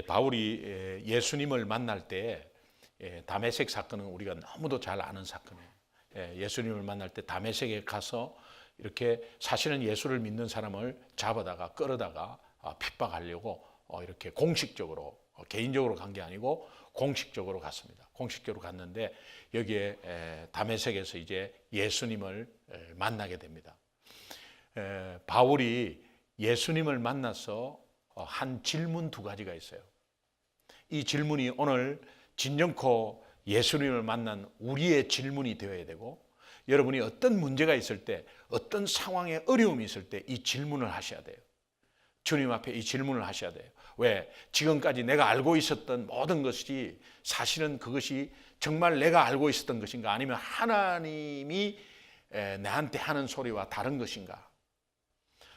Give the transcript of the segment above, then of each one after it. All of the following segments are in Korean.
바울이 예수님을 만날 때 다메섹 사건은 우리가 너무도 잘 아는 사건이에요. 예수님을 만날 때 다메섹에 가서 이렇게 사실은 예수를 믿는 사람을 잡아다가 끌어다가 핍박하려고 이렇게 공식적으로 개인적으로 간 게 아니고 공식적으로 갔습니다. 공식적으로 갔는데 여기에 다메섹에서 이제 예수님을 만나게 됩니다. 바울이 예수님을 만나서 한 질문 두 가지가 있어요. 이 질문이 오늘 진정코 예수님을 만난 우리의 질문이 되어야 되고, 여러분이 어떤 문제가 있을 때, 어떤 상황에 어려움이 있을 때 이 질문을 하셔야 돼요. 주님 앞에 이 질문을 하셔야 돼요. 왜? 지금까지 내가 알고 있었던 모든 것이 사실은 그것이 정말 내가 알고 있었던 것인가, 아니면 하나님이 나한테 하는 소리와 다른 것인가?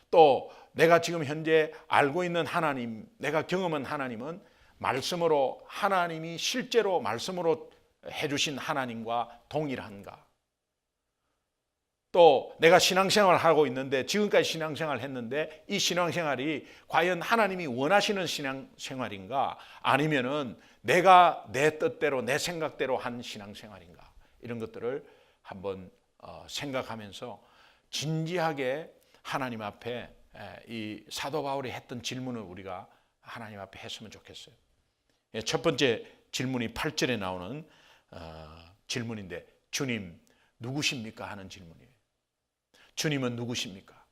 또 내가 지금 현재 알고 있는 하나님, 내가 경험한 하나님은 말씀으로, 하나님이 실제로 말씀으로 해주신 하나님과 동일한가? 또 내가 신앙생활을 하고 있는데, 지금까지 신앙생활을 했는데 이 신앙생활이 과연 하나님이 원하시는 신앙생활인가, 아니면은 내가 내 뜻대로 내 생각대로 한 신앙생활인가, 이런 것들을 한번 생각하면서 진지하게 하나님 앞에 이 사도 바울이 했던 질문을 우리가 하나님 앞에 했으면 좋겠어요. 첫 번째 질문이 8절에 나오는 질문인데, 주님 누구십니까? 하는 질문이에요. 주님은 누구십니까?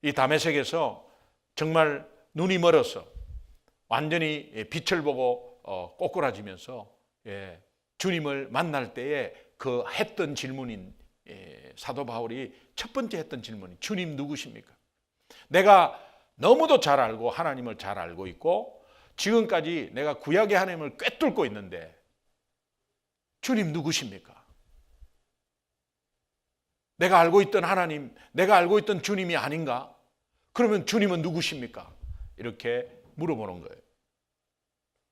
이 다메섹에서 정말 눈이 멀어서 완전히 빛을 보고 꼬꾸라지면서 주님을 만날 때에 그 했던 질문인, 사도 바울이 첫 번째 했던 질문이 주님 누구십니까? 내가 너무도 잘 알고 하나님을 잘 알고 있고 지금까지 내가 구약의 하나님을 꿰뚫고 있는데 주님 누구십니까? 내가 알고 있던 하나님, 내가 알고 있던 주님이 아닌가? 그러면 주님은 누구십니까? 이렇게 물어보는 거예요.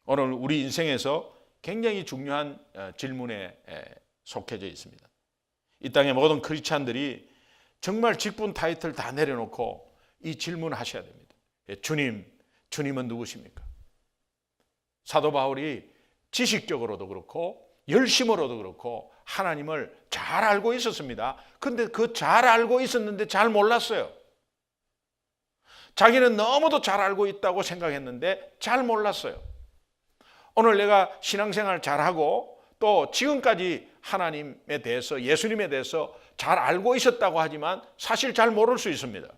오늘 우리 인생에서 굉장히 중요한 질문에 속해져 있습니다. 이 땅의 모든 크리스찬들이 정말 직분 타이틀 다 내려놓고 이 질문을 하셔야 됩니다. 주님은 누구십니까? 사도 바울이 지식적으로도 그렇고 열심으로도 그렇고 하나님을 잘 알고 있었습니다. 그런데 그 잘 알고 있었는데 잘 몰랐어요. 자기는 너무도 잘 알고 있다고 생각했는데 잘 몰랐어요. 오늘 내가 신앙생활 잘하고 또 지금까지 하나님에 대해서, 예수님에 대해서 잘 알고 있었다고 하지만 사실 잘 모를 수 있습니다.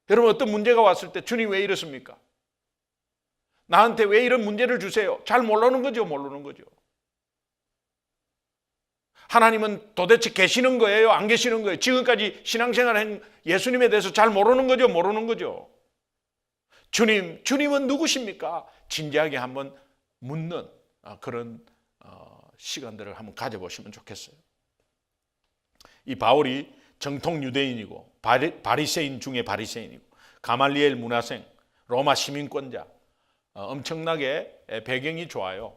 여러분, 어떤 문제가 왔을 때 주님 왜 이렇습니까? 나한테 왜 이런 문제를 주세요? 잘 모르는 거죠, 모르는 거죠. 하나님은 도대체 계시는 거예요? 안 계시는 거예요? 지금까지 신앙생활한 예수님에 대해서 잘 모르는 거죠, 모르는 거죠. 주님은 누구십니까? 진지하게 한번 묻는 그런 시간들을 한번 가져보시면 좋겠어요. 이 바울이 정통 유대인이고 바리새인 중에 바리새인이고 가말리엘 문화생, 로마 시민권자, 엄청나게 배경이 좋아요.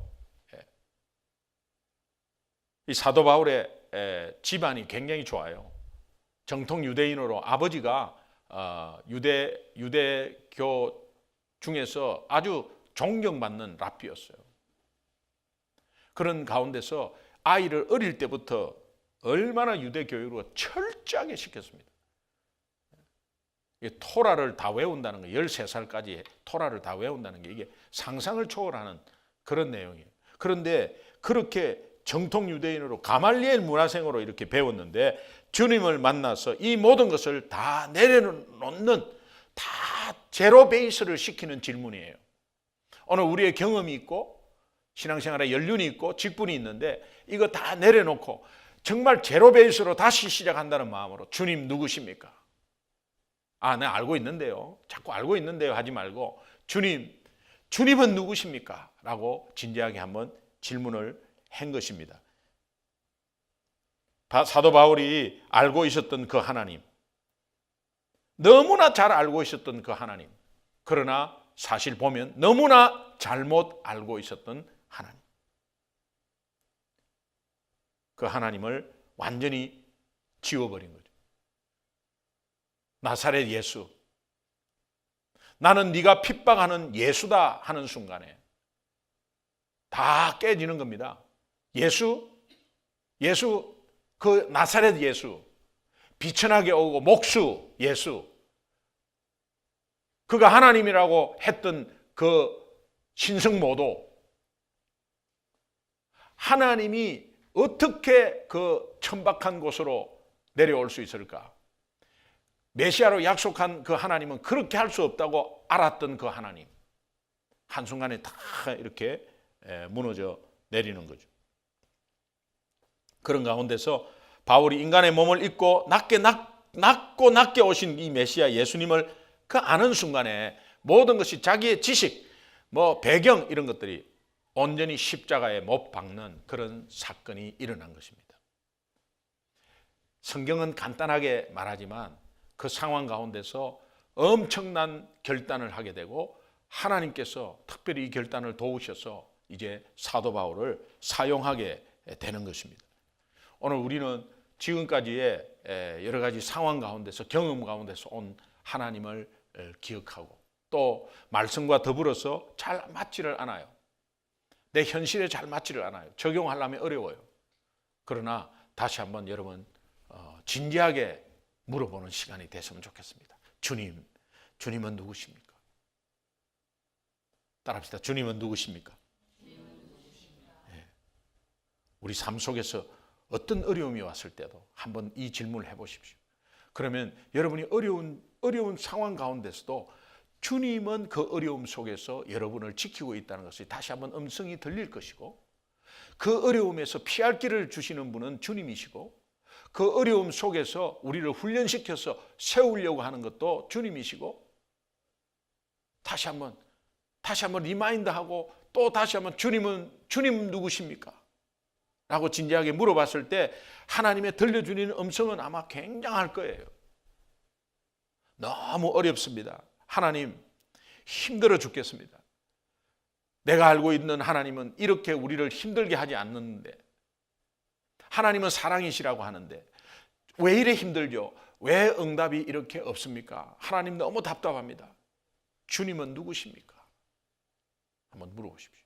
이 사도 바울의 집안이 굉장히 좋아요. 정통 유대인으로 아버지가 유대교 중에서 아주 존경받는 랍비였어요. 그런 가운데서 아이를 어릴 때부터 얼마나 유대 교육을 철저하게 시켰습니다. 토라를 다 외운다는 거, 13살까지 토라를 다 외운다는 게 이게 상상을 초월하는 그런 내용이에요. 그런데 그렇게 정통 유대인으로 가말리엘 문화생으로 이렇게 배웠는데 주님을 만나서 이 모든 것을 다 내려놓는, 다 제로 베이스를 시키는 질문이에요. 오늘 우리의 경험이 있고 신앙생활에 연륜이 있고 직분이 있는데 이거 다 내려놓고 정말 제로 베이스로 다시 시작한다는 마음으로 주님 누구십니까? 내가 알고 있는데요. 자꾸 알고 있는데요 하지 말고 주님은 누구십니까? 라고 진지하게 한번 질문을 한 것입니다. 사도 바울이 알고 있었던 그 하나님, 너무나 잘 알고 있었던 그 하나님, 그러나 사실 보면 너무나 잘못 알고 있었던 하나님, 그 하나님을 완전히 지워버린 거죠. 나사렛 예수, 나는 네가 핍박하는 예수다 하는 순간에 다 깨지는 겁니다. 예수, 그 나사렛 예수, 비천하게 오고 목수 예수, 그가 하나님이라고 했던 그 신성모도, 하나님이 어떻게 그 천박한 곳으로 내려올 수 있을까? 메시아로 약속한 그 하나님은 그렇게 할 수 없다고 알았던 그 하나님, 한순간에 다 이렇게 무너져 내리는 거죠. 그런 가운데서 바울이 인간의 몸을 입고 낮게 오신 이 메시아 예수님을 그 아는 순간에 모든 것이 자기의 지식, 배경 이런 것들이 온전히 십자가에 못 박는 그런 사건이 일어난 것입니다. 성경은 간단하게 말하지만 그 상황 가운데서 엄청난 결단을 하게 되고 하나님께서 특별히 이 결단을 도우셔서 이제 사도 바울을 사용하게 되는 것입니다. 오늘 우리는 지금까지의 여러 가지 상황 가운데서, 경험 가운데서 온 하나님을 기억하고 또 말씀과 더불어서 잘 맞지를 않아요. 내 현실에 잘 맞지를 않아요. 적용하려면 어려워요. 그러나 다시 한번 여러분 진지하게 물어보는 시간이 됐으면 좋겠습니다. 주님은 누구십니까? 따라합시다. 주님은 누구십니까? 네. 우리 삶 속에서 어떤 어려움이 왔을 때도 한번 이 질문을 해보십시오. 그러면 여러분이 어려운 상황 가운데서도 주님은 그 어려움 속에서 여러분을 지키고 있다는 것이 다시 한번 음성이 들릴 것이고, 그 어려움에서 피할 길을 주시는 분은 주님이시고, 그 어려움 속에서 우리를 훈련시켜서 세우려고 하는 것도 주님이시고, 다시 한번 리마인드하고 또 다시 한번 주님 누구십니까? 라고 진지하게 물어봤을 때 하나님의 들려주는 음성은 아마 굉장할 거예요. 너무 어렵습니다. 하나님, 힘들어 죽겠습니다. 내가 알고 있는 하나님은 이렇게 우리를 힘들게 하지 않는데, 하나님은 사랑이시라고 하는데 왜 이래 힘들죠? 왜 응답이 이렇게 없습니까? 하나님 너무 답답합니다. 주님은 누구십니까? 한번 물어보십시오.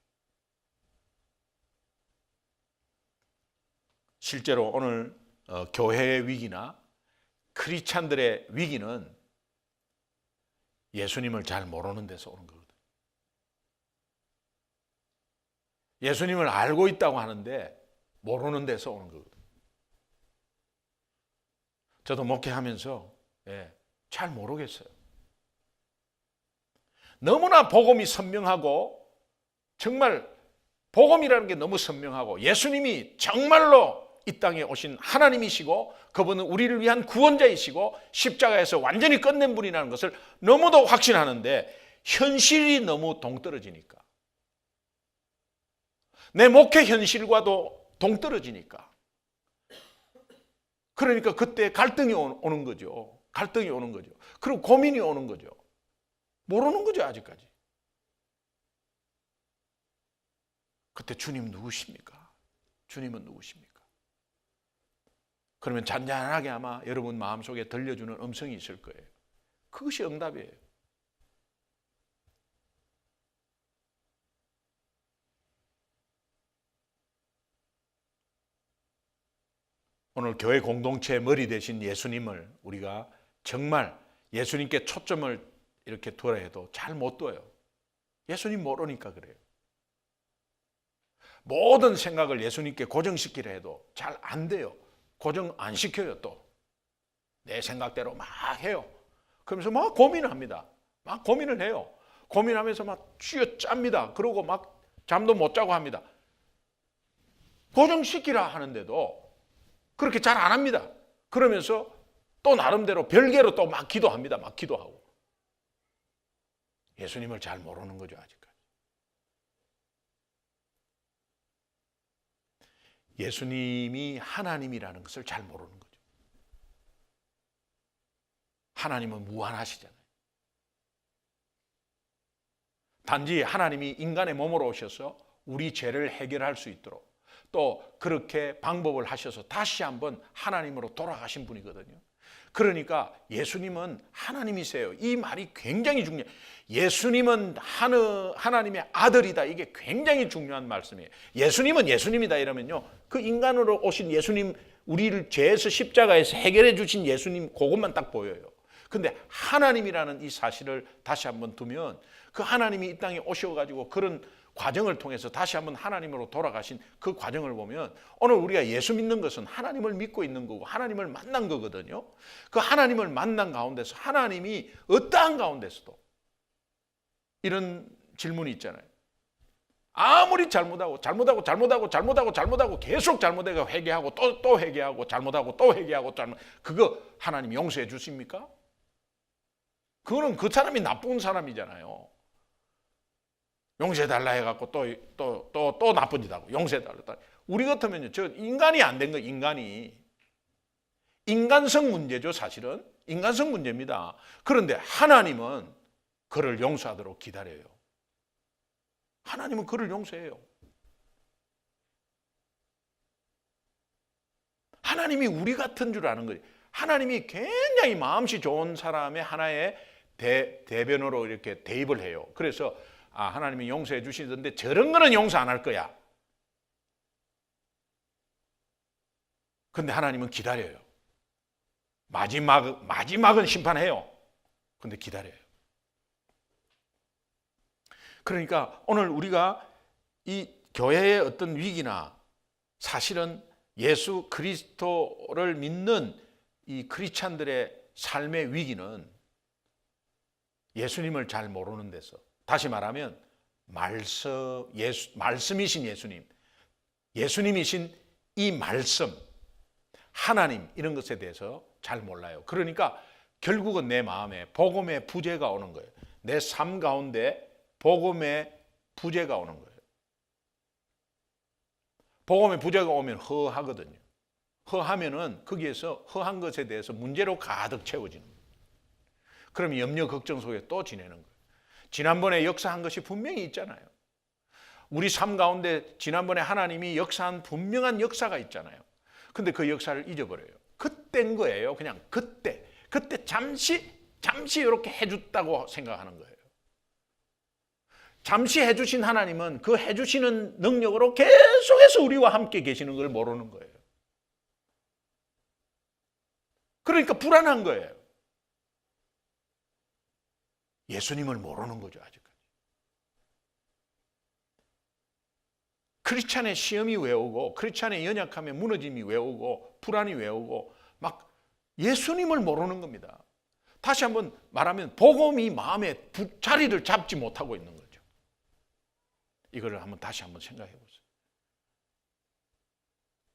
실제로 오늘 교회의 위기나 크리스찬들의 위기는 예수님을 잘 모르는 데서 오는 거거든요. 예수님을 알고 있다고 하는데 모르는 데서 오는 거거든요. 저도 목회하면서 잘 모르겠어요. 너무나 복음이 선명하고, 정말 복음이라는 게 너무 선명하고, 예수님이 정말로 이 땅에 오신 하나님이시고 그분은 우리를 위한 구원자이시고 십자가에서 완전히 끝낸 분이라는 것을 너무도 확신하는데, 현실이 너무 동떨어지니까, 내 목회 현실과도 동떨어지니까, 그러니까 그때 갈등이 오는 거죠. 갈등이 오는 거죠. 그리고 고민이 오는 거죠. 모르는 거죠, 아직까지. 그때 주님 누구십니까? 주님은 누구십니까? 그러면 잔잔하게 아마 여러분 마음속에 들려주는 음성이 있을 거예요. 그것이 응답이에요. 오늘 교회 공동체의 머리 대신 예수님을 우리가 정말 예수님께 초점을 이렇게 두라 해도 잘 못 둬요. 예수님 모르니까 그래요. 모든 생각을 예수님께 고정시키려 해도 잘 안 돼요. 고정 안 시켜요. 또 내 생각대로 막 해요. 그러면서 막 고민을 합니다. 막 고민을 해요. 고민하면서 막 쥐어짭니다. 그러고 막 잠도 못 자고 합니다. 고정시키라 하는데도 그렇게 잘 안 합니다. 그러면서 또 나름대로 별개로 또 막 기도합니다. 막 기도하고. 예수님을 잘 모르는 거죠, 아직까지. 예수님이 하나님이라는 것을 잘 모르는 거죠. 하나님은 무한하시잖아요. 단지 하나님이 인간의 몸으로 오셔서 우리 죄를 해결할 수 있도록 또 그렇게 방법을 하셔서 다시 한번 하나님으로 돌아가신 분이거든요. 그러니까 예수님은 하나님이세요. 이 말이 굉장히 중요해요. 예수님은 하나님의 아들이다. 이게 굉장히 중요한 말씀이에요. 예수님은 예수님이다 이러면요, 그 인간으로 오신 예수님, 우리를 죄에서 십자가에서 해결해 주신 예수님, 그것만 딱 보여요. 근데 하나님이라는 이 사실을 다시 한번 두면, 그 하나님이 이 땅에 오셔가지고 그런 과정을 통해서 다시 한번 하나님으로 돌아가신 그 과정을 보면, 오늘 우리가 예수 믿는 것은 하나님을 믿고 있는 거고 하나님을 만난 거거든요. 그 하나님을 만난 가운데서 하나님이 어떠한 가운데서도 이런 질문이 있잖아요. 아무리 잘못하고 계속 잘못해가 회개하고 또 회개하고 잘못하고 또 회개하고 그거 하나님 용서해 주십니까? 그거는 그 사람이 나쁜 사람이잖아요. 용서해달라 해갖고 또 나쁜 짓 하고 용서해달라. 우리 같으면요, 저 인간이 안 된 거, 인간성 문제죠. 사실은 인간성 문제입니다. 그런데 하나님은 그를 용서하도록 기다려요. 하나님은 그를 용서해요. 하나님이 우리 같은 줄 아는 거예요. 하나님이 굉장히 마음씨 좋은 사람의 하나의 대변으로 이렇게 대입을 해요. 그래서 하나님이 용서해 주시던데 저런 거는 용서 안 할 거야. 근데 하나님은 기다려요. 마지막은 심판해요. 근데 기다려요. 그러니까 오늘 우리가 이 교회의 어떤 위기나, 사실은 예수 그리스도를 믿는 이 크리스찬들의 삶의 위기는 예수님을 잘 모르는 데서, 다시 말하면 말씀이신 예수님이신 이 말씀, 하나님, 이런 것에 대해서 잘 몰라요. 그러니까 결국은 내 마음에 복음의 부재가 오는 거예요. 내 삶 가운데 복음의 부재가 오는 거예요. 복음의 부재가 오면 허하거든요. 허하면은 거기에서 허한 것에 대해서 문제로 가득 채워지는 거예요. 그럼 염려 걱정 속에 또 지내는 거예요. 지난번에 역사한 것이 분명히 있잖아요. 우리 삶 가운데 지난번에 하나님이 역사한 분명한 역사가 있잖아요. 근데 그 역사를 잊어버려요. 그때인 거예요. 그냥 그때 잠시 이렇게 해줬다고 생각하는 거예요. 잠시 해주신 하나님은 그 해주시는 능력으로 계속해서 우리와 함께 계시는 걸 모르는 거예요. 그러니까 불안한 거예요. 예수님을 모르는 거죠, 아직까지. 크리스찬의 시험이 왜 오고, 크리스찬의 연약함에 무너짐이 왜 오고, 불안이 왜 오고, 막 예수님을 모르는 겁니다. 다시 한번 말하면 복음이 마음에 자리를 잡지 못하고 있는 거죠. 이거를 다시 한번 생각해 보세요.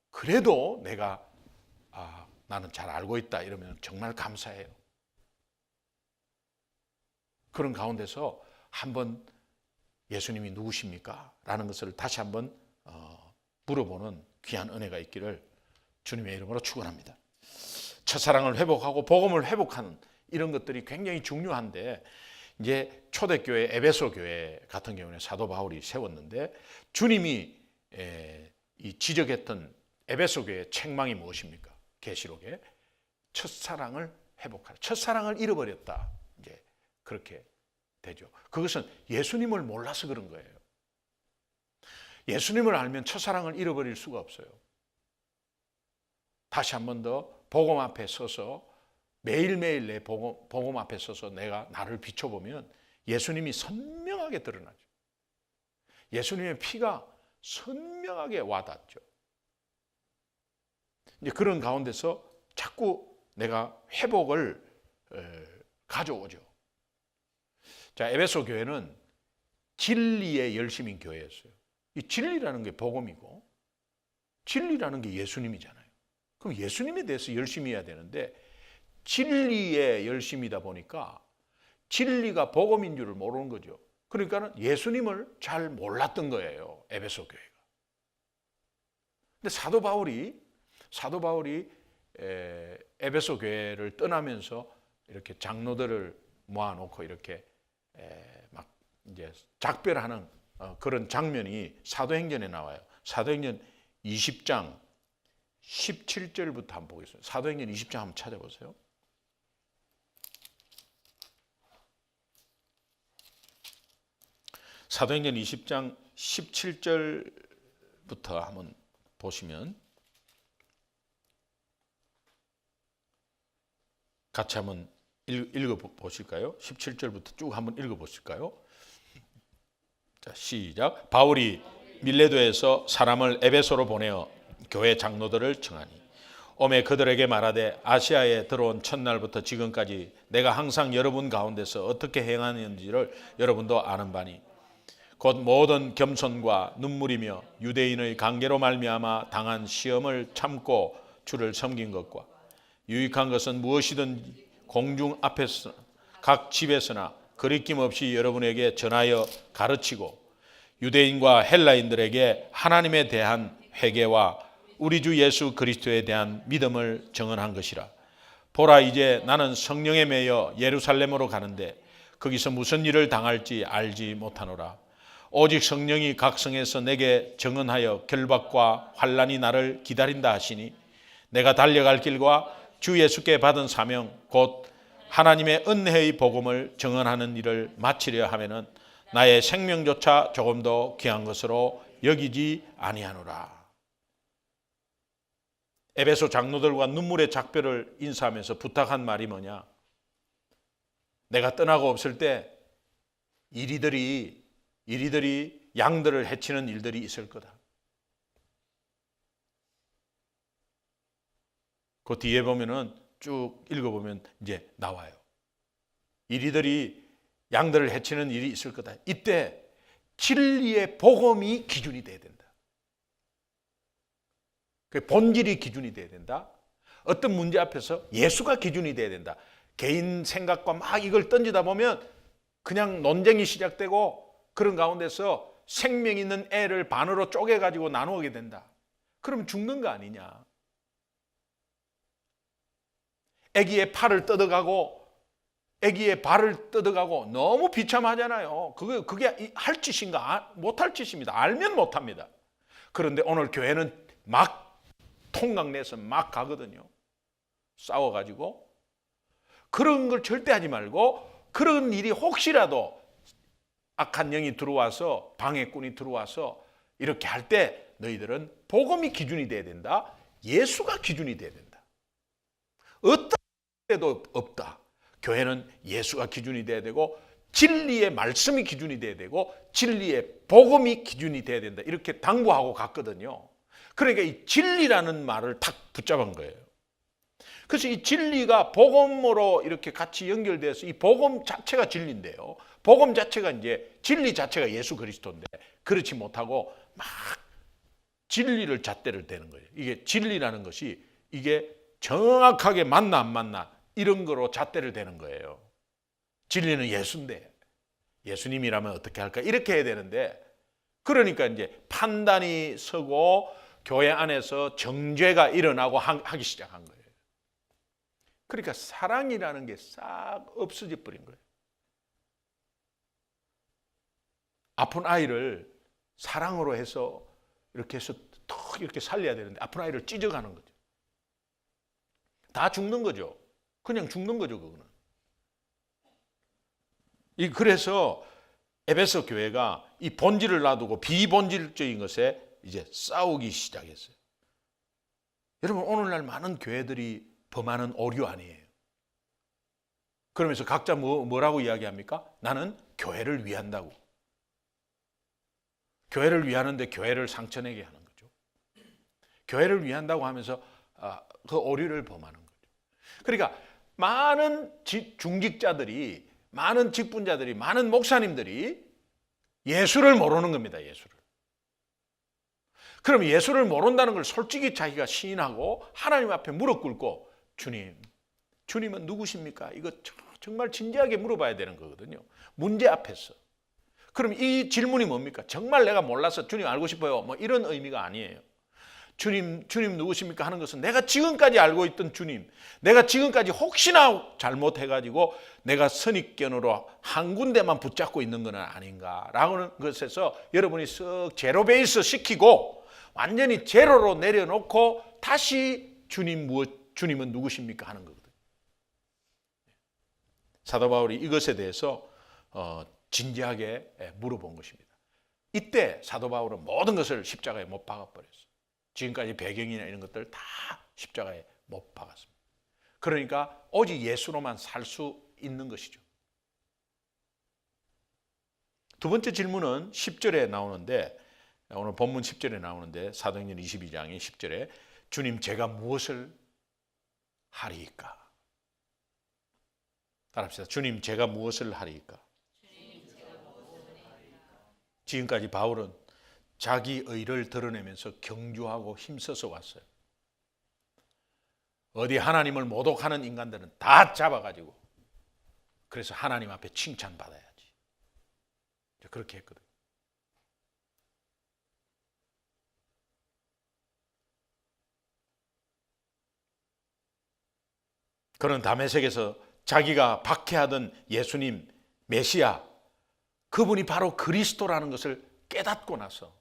그래도 내가 나는 잘 알고 있다 이러면 정말 감사해요. 그런 가운데서 한번 예수님이 누구십니까? 라는 것을 다시 한번 물어보는 귀한 은혜가 있기를 주님의 이름으로 축원합니다. 첫사랑을 회복하고 복음을 회복하는 이런 것들이 굉장히 중요한데, 이제 초대교회 에베소 교회 같은 경우는 사도 바울이 세웠는데, 주님이 이 지적했던 에베소 교회의 책망이 무엇입니까? 계시록에 첫사랑을 회복하라. 첫사랑을 잃어버렸다. 이제 그렇게 되죠. 그것은 예수님을 몰라서 그런 거예요. 예수님을 알면 첫사랑을 잃어버릴 수가 없어요. 다시 한 번 더 복음 앞에 서서 매일매일 내 복음 앞에 서서 내가 나를 비춰보면 예수님이 선명하게 드러나죠. 예수님의 피가 선명하게 와닿죠. 이제 그런 가운데서 자꾸 내가 회복을 가져오죠. 자, 에베소 교회는 진리에 열심인 교회였어요. 이 진리라는 게 복음이고 진리라는 게 예수님이잖아요. 그럼 예수님에 대해서 열심히 해야 되는데 진리에 열심이다 보니까 진리가 복음인 줄을 모르는 거죠. 그러니까 예수님을 잘 몰랐던 거예요, 에베소 교회가. 근데 사도 바울이 에베소 교회를 떠나면서 이렇게 장로들을 모아놓고 이렇게 막 이제 작별하는 그런 장면이 사도행전에 나와요. 사도행전 20장 17절부터 한번 보겠습니다. 사도행전 20장 한번 찾아보세요. 사도행전 20장 17절부터 한번 보시면 같이 한번 읽어 보실까요? 17절부터 쭉 한번 읽어 보실까요? 자, 시작. 바울이 밀레도에서 사람을 에베소로 보내어 교회 장로들을 청하니 오매 그들에게 말하되 아시아에 들어온 첫날부터 지금까지 내가 항상 여러분 가운데서 어떻게 행하는지를 여러분도 아는 바니 곧 모든 겸손과 눈물이며 유대인의 관계로 말미암아 당한 시험을 참고 주를 섬긴 것과 유익한 것은 무엇이든 공중 앞에서 각 집에서나 거리낌 없이 여러분에게 전하여 가르치고 유대인과 헬라인들에게 하나님에 대한 회개와 우리 주 예수 그리스도에 대한 믿음을 증언한 것이라. 보라, 이제 나는 성령에 매여 예루살렘으로 가는데 거기서 무슨 일을 당할지 알지 못하노라. 오직 성령이 각성해서 내게 증언하여 결박과 환난이 나를 기다린다 하시니 내가 달려갈 길과 주 예수께 받은 사명 곧 하나님의 은혜의 복음을 증언하는 일을 마치려 하면은 나의 생명조차 조금 더 귀한 것으로 여기지 아니하노라. 에베소 장로들과 눈물의 작별을 인사하면서 부탁한 말이 뭐냐? 내가 떠나고 없을 때 이리들이 양들을 해치는 일들이 있을 거다. 그 뒤에 보면은 쭉 읽어보면 이제 나와요. 이리들이 양들을 해치는 일이 있을 거다. 이때 진리의 복음이 기준이 돼야 된다. 그 본질이 기준이 돼야 된다. 어떤 문제 앞에서 예수가 기준이 돼야 된다. 개인 생각과 막 이걸 던지다 보면 그냥 논쟁이 시작되고 그런 가운데서 생명 있는 애를 반으로 쪼개가지고 나누게 된다. 그럼 죽는 거 아니냐. 애기의 팔을 뜯어가고 애기의 발을 뜯어가고 너무 비참하잖아요. 그게 할 짓인가? 못할 짓입니다. 알면 못합니다. 그런데 오늘 교회는 막 통각내서 막 가거든요. 싸워가지고. 그런 걸 절대 하지 말고 그런 일이 혹시라도 악한 영이 들어와서 방해꾼이 들어와서 이렇게 할 때 너희들은 복음이 기준이 돼야 된다. 예수가 기준이 돼야 된다. 어떤 때도 없다. 교회는 예수가 기준이 돼야 되고 진리의 말씀이 기준이 돼야 되고 진리의 복음이 기준이 돼야 된다. 이렇게 당부하고 갔거든요. 그러니까 이 진리라는 말을 탁 붙잡은 거예요. 그래서 이 진리가 복음으로 이렇게 같이 연결돼서 이 복음 자체가 진리인데요. 복음 자체가 이제 진리 자체가 예수 그리스도인데 그렇지 못하고 막 진리를 잣대를 대는 거예요. 이게 진리라는 것이 이게 정확하게 맞나 안 맞나 이런 거로 잣대를 대는 거예요. 진리는 예수인데 예수님이라면 어떻게 할까 이렇게 해야 되는데 그러니까 이제 판단이 서고 교회 안에서 정죄가 일어나고 하기 시작한 거예요. 그러니까 사랑이라는 게 싹 없어져 버린 거예요. 아픈 아이를 사랑으로 해서 이렇게 해서 턱 이렇게 살려야 되는데 아픈 아이를 찢어가는 거죠. 다 죽는 거죠. 그냥 죽는 거죠, 그거는. 그래서 에베소 교회가 이 본질을 놔두고 비본질적인 것에 이제 싸우기 시작했어요. 여러분, 오늘날 많은 교회들이 범하는 오류 아니에요. 그러면서 각자 뭐라고 이야기합니까? 나는 교회를 위한다고. 교회를 위하는데 교회를 상처내게 하는 거죠. 교회를 위한다고 하면서 그 오류를 범하는 거죠. 그러니까 많은 중직자들이, 많은 직분자들이, 많은 목사님들이 예수를 모르는 겁니다. 예수를. 그럼 예수를 모른다는 걸 솔직히 자기가 시인하고 하나님 앞에 무릎 꿇고 주님은 누구십니까? 이거 정말 진지하게 물어봐야 되는 거거든요. 문제 앞에서. 그럼 이 질문이 뭡니까? 정말 내가 몰라서 주님 알고 싶어요. 뭐 이런 의미가 아니에요. 주님 누구십니까? 하는 것은 내가 지금까지 알고 있던 주님, 내가 지금까지 혹시나 잘못해가지고 내가 선입견으로 한 군데만 붙잡고 있는 건 아닌가라는 것에서 여러분이 쓱 제로 베이스 시키고 완전히 제로로 내려놓고 다시 주님은 누구십니까? 하는 거거든요. 사도 바울이 이것에 대해서 진지하게 물어본 것입니다. 이때 사도 바울은 모든 것을 십자가에 못 박아버렸어요. 지금까지 배경이나 이런 것들 다 십자가에 못 박았습니다. 그러니까 오직 예수로만 살 수 있는 것이죠. 두 번째 질문은 10절에 나오는데, 오늘 본문 10절에 나오는데, 사도행전 22장의 10절에 주님, 제가 무엇을 하리이까? 따라합시다. 주님, 제가 무엇을 하리이까? 지금까지 바울은 자기 의를 드러내면서 경주하고 힘써서 왔어요. 어디 하나님을 모독하는 인간들은 다 잡아가지고, 그래서 하나님 앞에 칭찬받아야지, 그렇게 했거든요. 그는 다메섹에서 자기가 박해하던 예수님, 메시아, 그분이 바로 그리스도라는 것을 깨닫고 나서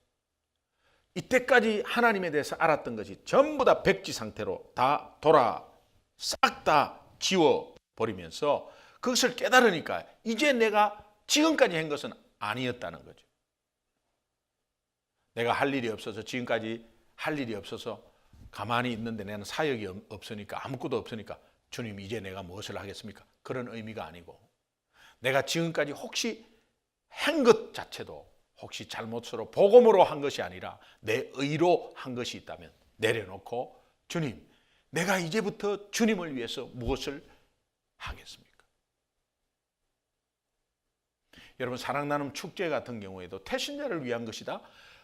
이때까지 하나님에 대해서 알았던 것이 전부 다 백지 상태로 다 싹 다 지워버리면서 그것을 깨달으니까 이제 내가 지금까지 한 것은 아니었다는 거죠. 내가 할 일이 없어서, 지금까지 할 일이 없어서 가만히 있는데 나는 사역이 없으니까, 아무것도 없으니까 주님, 이제 내가 무엇을 하겠습니까? 그런 의미가 아니고, 내가 지금까지 혹시 한 것 자체도 혹시 잘못으로 복음으로 한 것이 아니라 내 의로 한 것이 있다면 내려놓고, 주님, 내가 이제부터 주님을 위해서 무엇을 하겠습니까? 여러분, 사랑나눔 축제 같은 경우에도 태신자를 위한 것이다,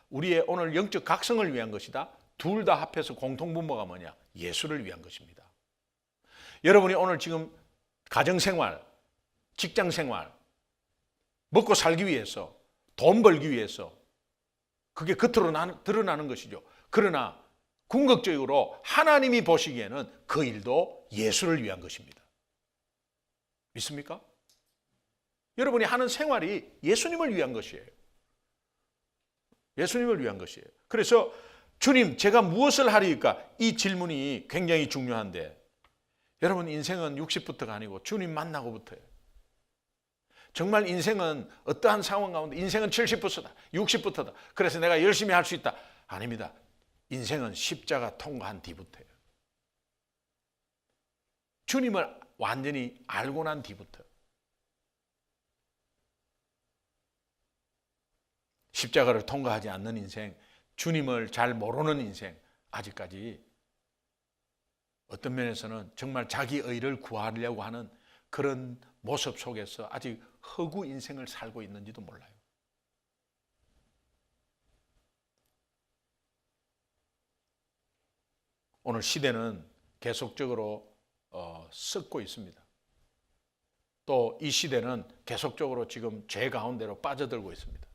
우리의 오늘 영적 각성을 위한 것이다, 둘 다 합해서 공통분모가 뭐냐? 예수를 위한 것입니다. 여러분이 오늘 지금 가정생활, 직장생활, 먹고 살기 위해서, 돈 벌기 위해서, 그게 겉으로 드러나는 것이죠. 그러나 궁극적으로 하나님이 보시기에는 그 일도 예수를 위한 것입니다. 믿습니까? 여러분이 하는 생활이 예수님을 위한 것이에요. 예수님을 위한 것이에요. 그래서 주님, 제가 무엇을 하리이까? 이 질문이 굉장히 중요한데, 여러분, 인생은 60부터가 아니고 주님 만나고부터예요. 정말 인생은 어떠한 상황 가운데 인생은 70부터다, 60부터다, 그래서 내가 열심히 할 수 있다, 아닙니다. 인생은 십자가 통과한 뒤부터예요. 주님을 완전히 알고 난 뒤부터. 십자가를 통과하지 않는 인생, 주님을 잘 모르는 인생, 아직까지 어떤 면에서는 정말 자기 의를 구하려고 하는 그런 모습 속에서 아직 허구 인생을 살고 있는지도 몰라요. 오늘 시대는 계속적으로 썩고 있습니다. 또 이 시대는 계속적으로 지금 죄 가운데로 빠져들고 있습니다.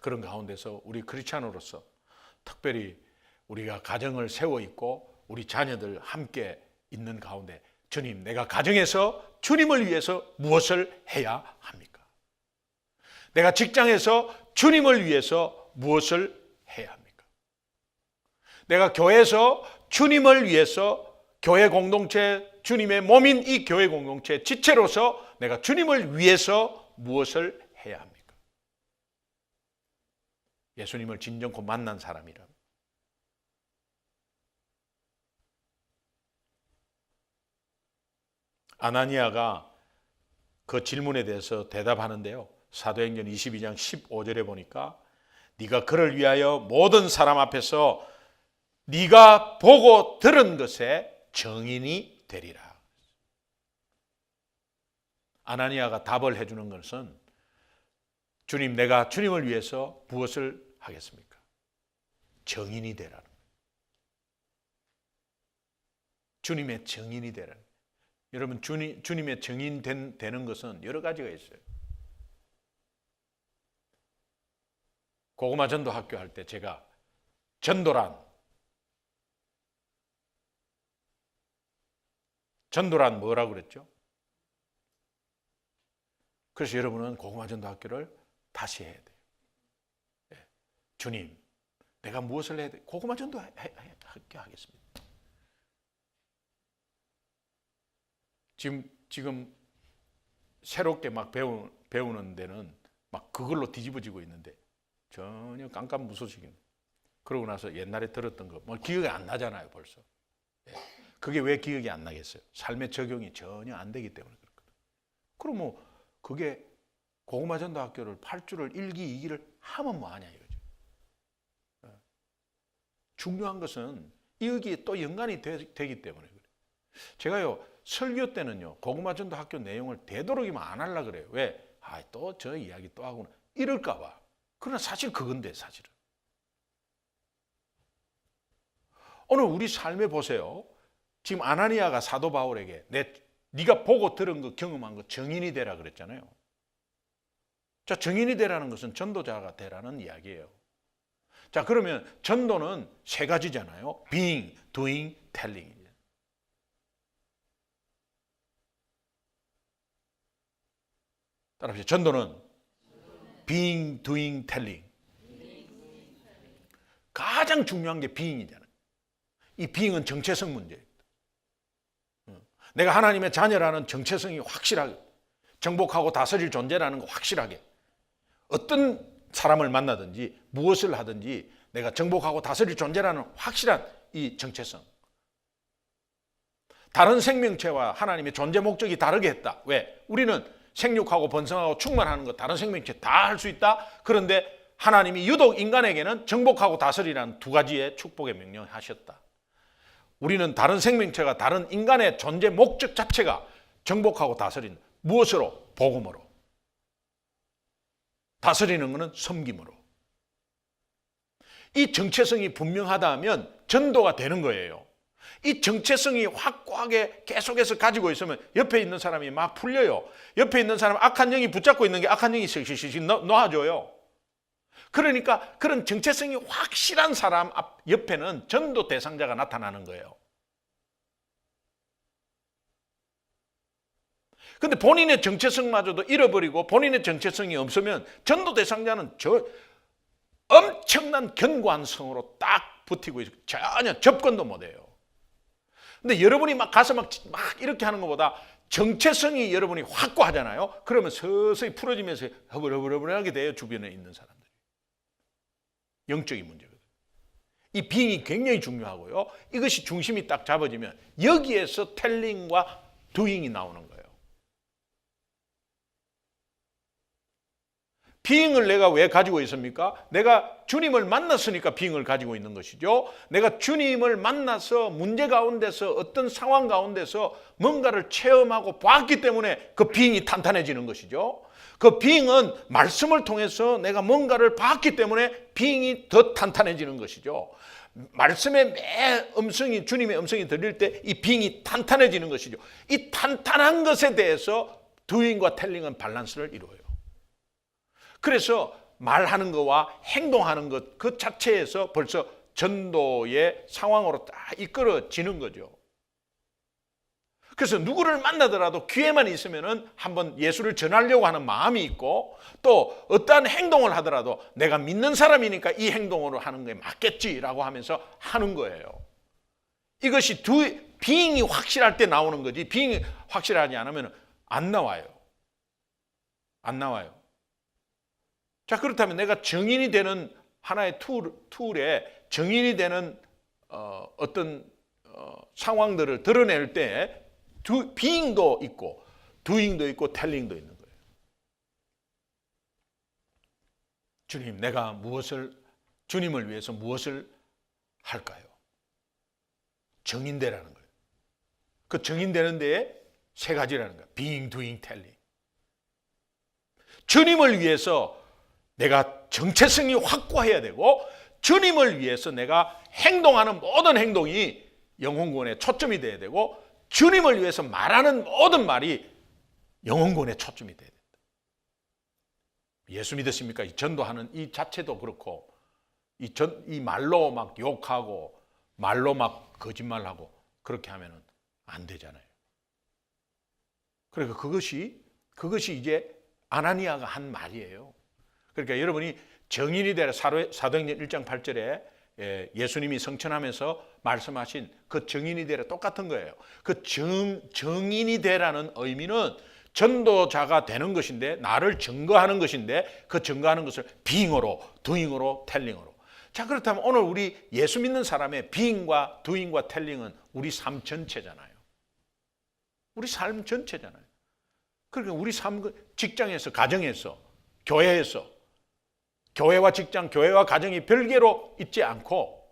그런 가운데서 우리 크리스찬으로서 특별히 우리가 가정을 세워 있고 우리 자녀들 함께 있는 가운데, 주님, 내가 가정에서 주님을 위해서 무엇을 해야 합니까? 내가 직장에서 주님을 위해서 무엇을 해야 합니까? 내가 교회에서 주님을 위해서, 교회 공동체, 주님의 몸인 이 교회 공동체 지체로서 내가 주님을 위해서 무엇을 해야 합니까? 예수님을 진정코 만난 사람이라면. 아나니아가 그 질문에 대해서 대답하는데요, 사도행전 22장 15절에 보니까 네가 그를 위하여 모든 사람 앞에서 네가 보고 들은 것에 증인이 되리라. 아나니아가 답을 해주는 것은, 주님, 내가 주님을 위해서 무엇을 하겠습니까? 증인이 되라는 거예요. 주님의 증인이 되라는 거예요. 여러분, 주님의 증인 되는 것은 여러 가지가 있어요. 고구마 전도 학교 할 때 제가 전도란 뭐라고 그랬죠? 그래서 여러분은 고구마 전도 학교를 다시 해야 돼요. 주님, 내가 무엇을 해야 돼? 고구마 전도 학교 하겠습니다. 지금 새롭게 막 배우는 데는 막 그걸로 뒤집어지고 있는데 전혀 깜깜무소식인. 그러고 나서 옛날에 들었던 거 뭐 기억이 안 나잖아요 벌써. 그게 왜 기억이 안 나겠어요? 삶의 적용이 전혀 안 되기 때문에 그렇거든요. 그럼 뭐 그게 고구마 전도학교를 8주를 1기 2기를 하면 뭐하냐 이거죠. 중요한 것은 여기에 또 연관이 되기 때문에 그래요. 제가요 설교 때는요 고구마 전도학교 내용을 되도록이면 안 하려고 그래요. 왜? 또 저 이야기 또 하고는 이럴까 봐. 그러나 사실 그건데 사실은. 오늘 우리 삶에 보세요. 지금 아나니아가 사도 바울에게 네가 보고 들은 거 경험한 거 증인이 되라 그랬잖아요. 자, 증인이 되라는 것은 전도자가 되라는 이야기예요. 자, 그러면 전도는 세 가지잖아요. being, doing, telling. 따라하세요. 전도는 being, doing, telling. 가장 중요한 게 being이잖아요. 이 being은 정체성 문제예요. 내가 하나님의 자녀라는 정체성이 확실하게, 정복하고 다스릴 존재라는 거 확실하게, 어떤 사람을 만나든지 무엇을 하든지 내가 정복하고 다스릴 존재라는 확실한 이 정체성. 다른 생명체와 하나님의 존재 목적이 다르게 했다. 왜? 우리는 생육하고 번성하고 충만하는 거 다른 생명체 다 할 수 있다. 그런데 하나님이 유독 인간에게는 정복하고 다스리라는 두 가지의 축복의 명령을 하셨다. 우리는 다른 생명체가 다른 인간의 존재 목적 자체가 정복하고 다스리는 무엇으로? 복음으로. 다스리는 것은 섬김으로. 이 정체성이 분명하다면 전도가 되는 거예요. 이 정체성이 확고하게 계속해서 가지고 있으면 옆에 있는 사람이 막 풀려요. 옆에 있는 사람 악한 영이 붙잡고 있는 게 악한 영이 씩씩씩 놔줘요. 그러니까 그런 정체성이 확실한 사람 옆에는 전도 대상자가 나타나는 거예요. 근데 본인의 정체성마저도 잃어버리고 본인의 정체성이 없으면 전도 대상자는 엄청난 견고한 성으로 딱 버티고 있어요. 전혀 접근도 못해요. 근데 여러분이 막 가서 막 이렇게 하는 것보다 정체성이 여러분이 확고하잖아요. 그러면 서서히 풀어지면서 허벌허벌하게 돼요. 주변에 있는 사람들이. 영적인 문제거든요. 이 빙이 굉장히 중요하고요. 이것이 중심이 딱 잡아지면 여기에서 텔링과 두잉이 나오는 거예요. 비잉을 내가 왜 가지고 있습니까? 내가 주님을 만났으니까 비잉을 가지고 있는 것이죠. 내가 주님을 만나서 문제 가운데서 어떤 상황 가운데서 뭔가를 체험하고 봤기 때문에 그 비잉이 탄탄해지는 것이죠. 그 비잉은 말씀을 통해서 내가 뭔가를 봤기 때문에 비잉이 더 탄탄해지는 것이죠. 말씀의 매 음성이 주님의 음성이 들릴 때 이 비잉이 탄탄해지는 것이죠. 이 탄탄한 것에 대해서 두잉과 텔링은 밸런스를 이루어요. 그래서 말하는 것과 행동하는 것 그 자체에서 벌써 전도의 상황으로 딱 이끌어지는 거죠. 그래서 누구를 만나더라도 기회만 있으면은 한번 예수를 전하려고 하는 마음이 있고 또 어떠한 행동을 하더라도 내가 믿는 사람이니까 이 행동으로 하는 게 맞겠지라고 하면서 하는 거예요. 이것이 비잉이 확실할 때 나오는 거지 비잉이 확실하지 않으면 안 나와요. 안 나와요. 자, 그렇다면 내가 증인이 되는 하나의 툴에 증인이 되는 어떤 상황들을 드러낼 때 비잉도 있고 두잉도 있고 텔링도 있는 거예요. 주님, 내가 주님을 위해서 무엇을 할까요? 증인되라는 거예요. 그 증인되는 데에 세 가지라는 거예요. being, doing, telling. 주님을 위해서 내가 정체성이 확고해야 되고 주님을 위해서 내가 행동하는 모든 행동이 영혼구원에 초점이 돼야 되고 주님을 위해서 말하는 모든 말이 영혼구원에 초점이 돼야 된다. 예수 믿으십니까? 이 전도하는 이 자체도 그렇고 이 말로 막 욕하고 말로 막 거짓말하고 그렇게 하면 안 되잖아요. 그러니까 그것이 이제 아나니아가 한 말이에요. 그러니까 여러분이 정인이 되라 사도행전 1장 8절에 예수님이 성천하면서 말씀하신 그 정인이 되라 똑같은 거예요. 그 정인이 되라는 의미는 전도자가 되는 것인데, 나를 증거하는 것인데, 그 증거하는 것을 being으로, doing으로, telling으로. 자, 그렇다면 오늘 우리 예수 믿는 사람의 being과 doing과 telling은 우리 삶 전체잖아요. 우리 삶 전체잖아요. 그러니까 우리 삶, 직장에서, 가정에서, 교회에서, 교회와 직장, 교회와 가정이 별개로 있지 않고,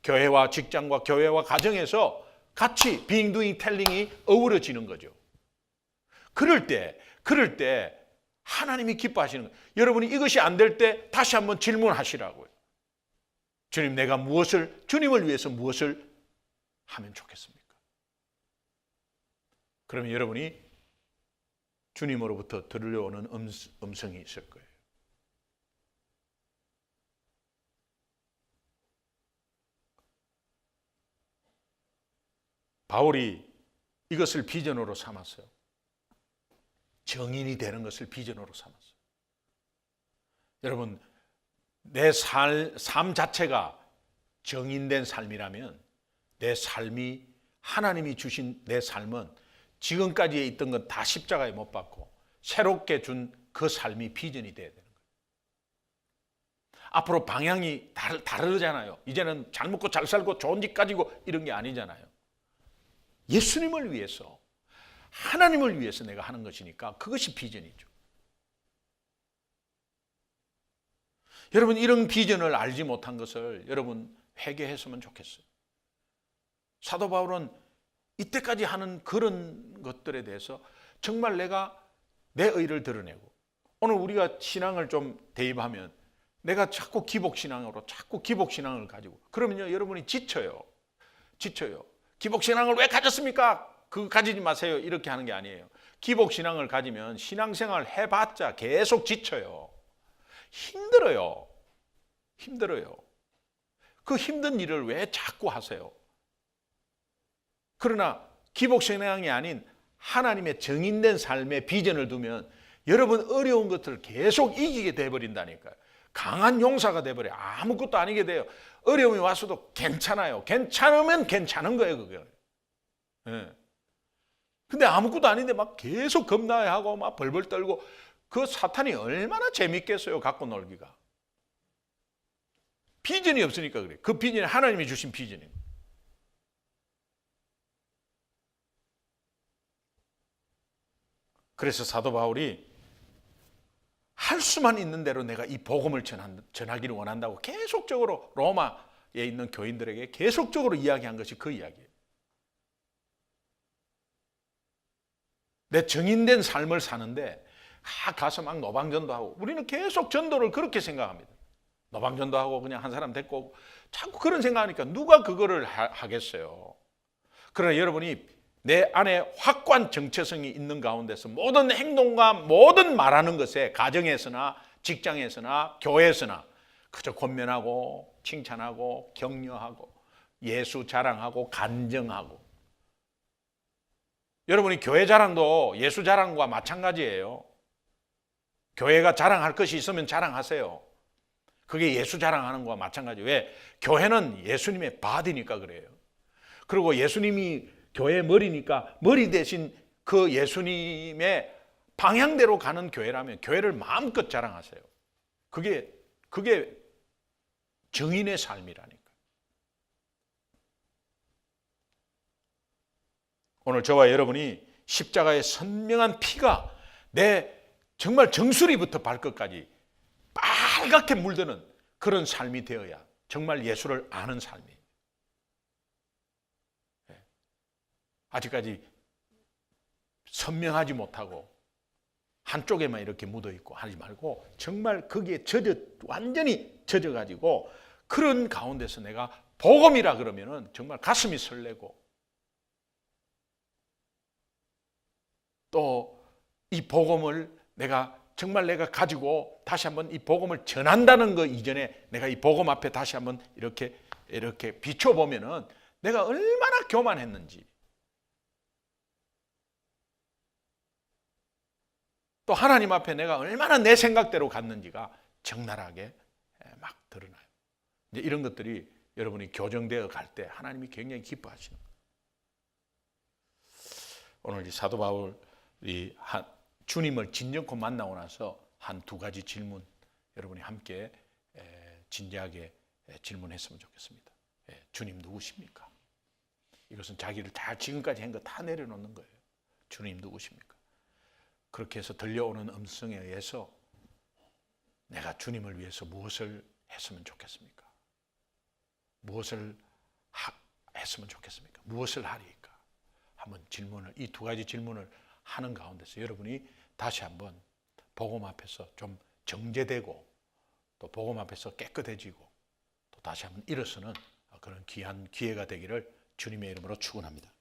교회와 직장과 교회와 가정에서 같이 being, doing, telling이 어우러지는 거죠. 그럴 때 하나님이 기뻐하시는 거예요. 여러분이 이것이 안 될 때 다시 한번 질문하시라고요. 주님, 내가 주님을 위해서 무엇을 하면 좋겠습니까? 그러면 여러분이 주님으로부터 들려오는 음성이 있을 거예요. 바울이 이것을 비전으로 삼았어요. 정인이 되는 것을 비전으로 삼았어요. 여러분, 내 삶 자체가 정인된 삶이라면 내 삶이, 하나님이 주신 내 삶은 지금까지 있던 건 다 십자가에 못 박고 새롭게 준 그 삶이 비전이 돼야 되는 거예요. 앞으로 방향이 다르잖아요. 이제는 잘 먹고 잘 살고 좋은 집 가지고 이런 게 아니잖아요. 예수님을 위해서, 하나님을 위해서 내가 하는 것이니까 그것이 비전이죠. 여러분, 이런 비전을 알지 못한 것을 여러분 회개했으면 좋겠어요. 사도 바울은 이때까지 하는 그런 것들에 대해서 정말 내가 내 의를 드러내고, 오늘 우리가 신앙을 좀 대입하면 내가 자꾸 기복신앙을 가지고, 그러면요 여러분이 지쳐요. 기복신앙을 왜 가졌습니까? 그거 가지지 마세요. 이렇게 하는 게 아니에요. 기복신앙을 가지면 신앙생활 해봤자 계속 지쳐요. 힘들어요. 그 힘든 일을 왜 자꾸 하세요? 그러나 기복신앙이 아닌 하나님의 정인된 삶의 비전을 두면 여러분 어려운 것들을 계속 이기게 돼버린다니까요. 강한 용사가 돼버려요. 아무것도 아니게 돼요. 어려움이 왔어도 괜찮아요. 괜찮으면 괜찮은 거예요, 그게. 네. 근데 아무것도 아닌데 막 계속 겁나하고 막 벌벌 떨고, 그 사탄이 얼마나 재밌겠어요, 갖고 놀기가. 비전이 없으니까 그래요. 그 비전이 하나님이 주신 비전이에요. 그래서 사도 바울이 할 수만 있는 대로 내가 이 복음을 전하기를 원한다고 계속적으로 로마에 있는 교인들에게 계속적으로 이야기한 것이 그 이야기예요. 내 정인된 삶을 사는데 가서 막 노방전도하고, 우리는 계속 전도를 그렇게 생각합니다. 노방전도하고 그냥 한 사람 데리고 오고, 자꾸 그런 생각하니까 누가 그거를 하겠어요. 그러나 여러분이 내 안에 확고한 정체성이 있는 가운데서 모든 행동과 모든 말하는 것에, 가정에서나 직장에서나 교회에서나 그저 권면하고 칭찬하고 격려하고 예수 자랑하고 간증하고. 여러분이 교회 자랑도 예수 자랑과 마찬가지예요. 교회가 자랑할 것이 있으면 자랑하세요. 그게 예수 자랑하는 거와 마찬가지예요. 왜? 교회는 예수님의 바디니까 그래요. 그리고 예수님이 교회의 머리니까 머리 대신 그 예수님의 방향대로 가는 교회라면 교회를 마음껏 자랑하세요. 그게 정인의 삶이라니까. 오늘 저와 여러분이 십자가의 선명한 피가 내 정말 정수리부터 발끝까지 빨갛게 물드는 그런 삶이 되어야 정말 예수를 아는 삶이에요. 아직까지 선명하지 못하고 한쪽에만 이렇게 묻어있고 하지 말고, 정말 거기에 완전히 젖어가지고 그런 가운데서 내가 복음이라 그러면은 정말 가슴이 설레고, 또 이 복음을 내가 가지고 다시 한번 이 복음을 전한다는 거 이전에 내가 이 복음 앞에 다시 한번 이렇게 비춰보면은 내가 얼마나 교만했는지, 또 하나님 앞에 내가 얼마나 내 생각대로 갔는지가 적나라하게 막 드러나요. 이제 이런 것들이 여러분이 교정되어 갈 때 하나님이 굉장히 기뻐하시는 거예요. 오늘 이 사도 바울이 주님을 진정코 만나고 나서 한 두 가지 질문 여러분이 함께 진지하게 질문했으면 좋겠습니다. 주님 누구십니까? 이것은 자기를 다 지금까지 한 거 다 내려놓는 거예요. 주님 누구십니까? 그렇게 해서 들려오는 음성에 의해서 내가 주님을 위해서 무엇을 했으면 좋겠습니까? 무엇을 했으면 좋겠습니까? 무엇을 하리까? 한번 질문을, 이 두 가지 질문을 하는 가운데서 여러분이 다시 한번 복음 앞에서 좀 정제되고 또 복음 앞에서 깨끗해지고 또 다시 한번 일어서는 그런 귀한 기회가 되기를 주님의 이름으로 축원합니다.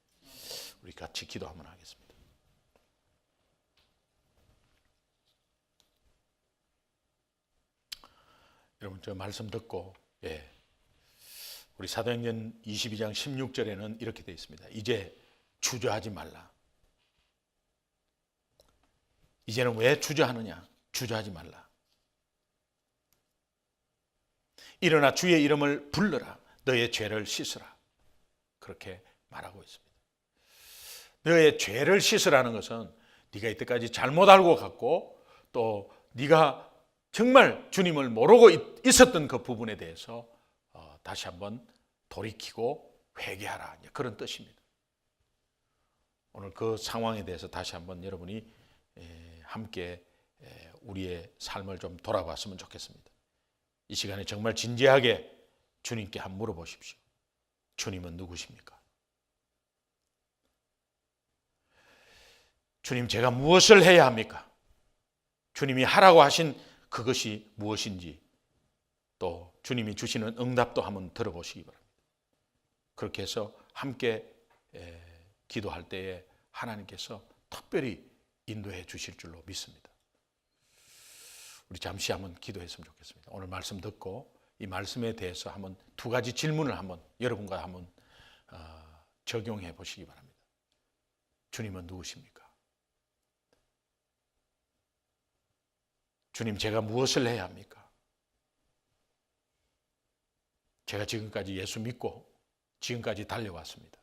우리 같이 기도 한번 하겠습니다. 여러분 저 말씀 듣고 우리 사도행전 22장 16절에는 이렇게 되어 있습니다. 이제 주저하지 말라. 이제는 왜 주저하느냐? 주저하지 말라. 일어나 주의 이름을 불러라. 너의 죄를 씻으라. 그렇게 말하고 있습니다. 너의 죄를 씻으라는 것은 네가 이때까지 잘못 알고 갔고 또 네가 정말 주님을 모르고 있었던 그 부분에 대해서 다시 한번 돌이키고 회개하라. 그런 뜻입니다. 오늘 그 상황에 대해서 다시 한번 여러분이 함께 우리의 삶을 좀 돌아봤으면 좋겠습니다. 이 시간에 정말 진지하게 주님께 한번 물어보십시오. 주님은 누구십니까? 주님, 제가 무엇을 해야 합니까? 주님이 하라고 하신 그것이 무엇인지 또 주님이 주시는 응답도 한번 들어보시기 바랍니다. 그렇게 해서 함께 기도할 때에 하나님께서 특별히 인도해 주실 줄로 믿습니다. 우리 잠시 한번 기도했으면 좋겠습니다. 오늘 말씀 듣고 이 말씀에 대해서 한번 두 가지 질문을 한번 여러분과 한번 적용해 보시기 바랍니다. 주님은 누구십니까? 주님, 제가 무엇을 해야 합니까? 제가 지금까지 예수 믿고 지금까지 달려왔습니다.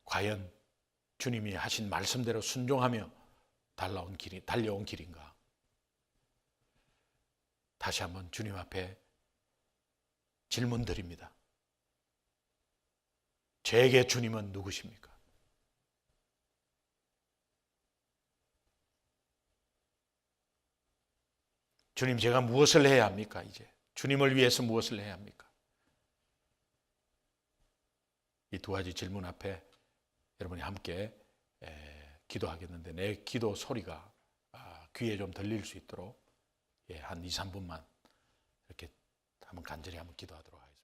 과연 주님이 하신 말씀대로 순종하며 달려온 길인가? 다시 한번 주님 앞에 질문 드립니다. 제게 주님은 누구십니까? 주님, 제가 무엇을 해야 합니까? 이제 주님을 위해서 무엇을 해야 합니까? 이 두 가지 질문 앞에 여러분이 함께 기도하겠는데 내 기도 소리가 귀에 좀 들릴 수 있도록 한 2, 3분만 이렇게 한번 간절히 한번 기도하도록 하겠습니다.